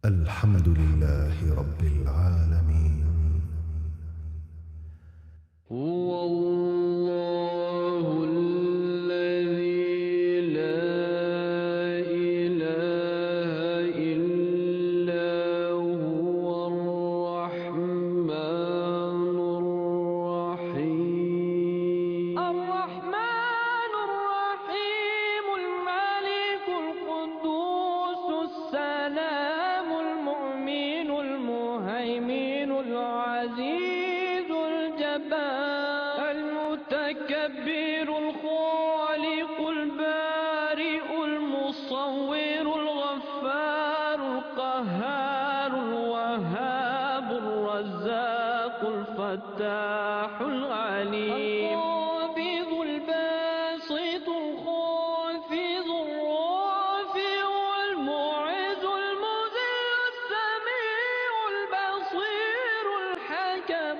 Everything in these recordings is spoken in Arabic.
الحمد لله رب العالمين. هو الله الذي لا إله إلا هو الرحمن الرحيم الملك القدوس السلام المؤمن المهيمن العزيز الجبار المتكبر الخالق البارئ المصور الغفار القهار الوهاب الرزاق الفتاح العليم القابض الباسط الخافض الرافع المعز المذل السميع البصير الحكم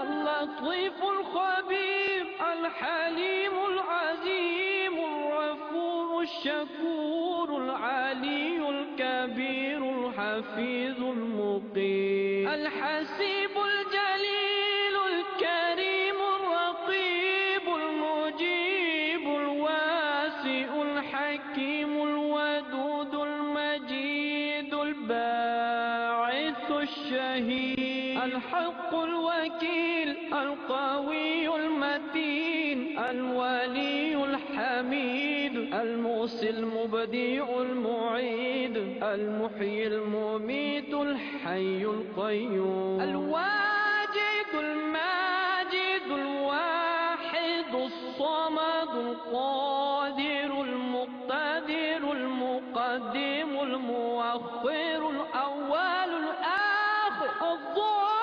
اللطيف الخبير الحليم العظيم الغفور الشكور العلي الكبير الحفيظ المقيم الحسيب الجليل الكريم الرقيب المجيب الواسع الحكيم الودود المجيد الباعث الشهيد الحق الوكيل القوي المتين الولي الحميد المحصي المبدع المعيد المحيي المميت الحي القيوم الواجد الماجد الواحد الصمد القادر المقتدر المقدم المؤخر الأول الآخر الظاهر